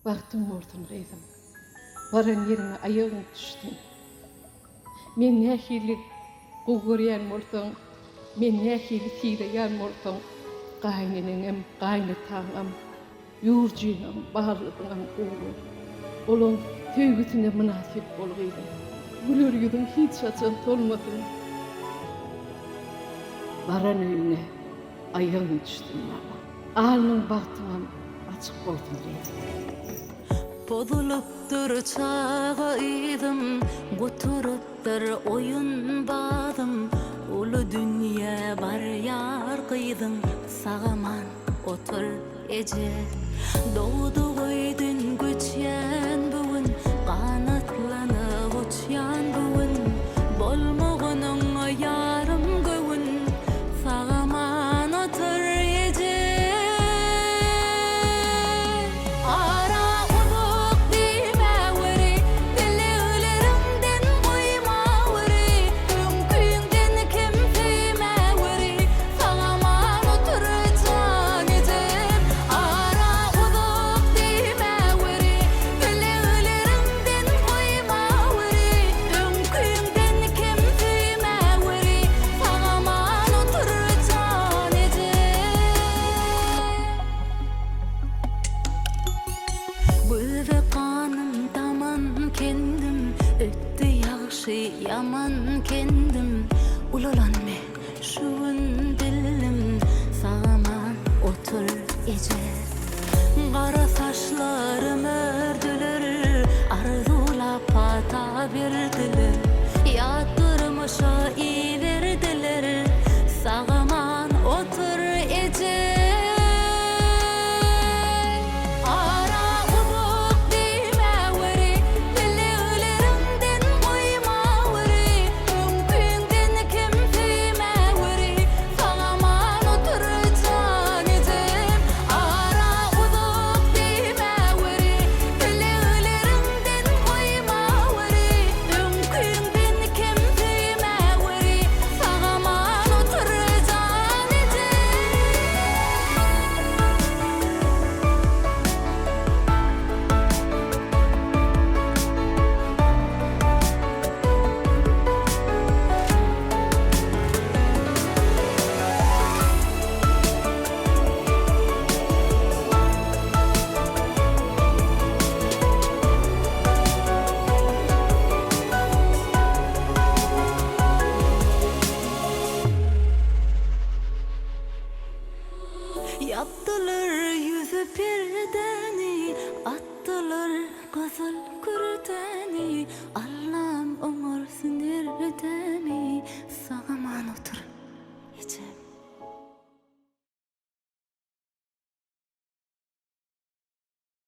Baktım ortam kıydım. Varan yerine ayağım düştüm. Men nähili goguryan bolsaň, men nähili tiýleýän bolsaň, gaýnynam, gaýnataňam, ýurjyňam, barlygyňam gowy. Olaň töwgüsine münasip bolgydy. Güler ýüzüm hiç açan tolmady. Baran öýüne ayağım düştüm baba. Alnyň bagtyňam açyk bolsun diýdim. Bozulupdur çağıydım, götürüpdir oyun badım. Ulu dünya bar yar kıydın, sağaman otur ece. Doğdu koydun göçyen bugün, kanatlanıp uçyan bugün. Bolmoğunun yarım göğün, sağaman otur ece. Böve kanım taman kendim, öttü yaxşı yaman kendim. Ulalanma şuun dilim, sağaman otur ece. Kara saçlarım ördüler, arzulap ata berdiler. Yatırmışa iverdiler, sağaman otur ece. Yaptılar yüzü perdeni, attılar kızıl kürdeni.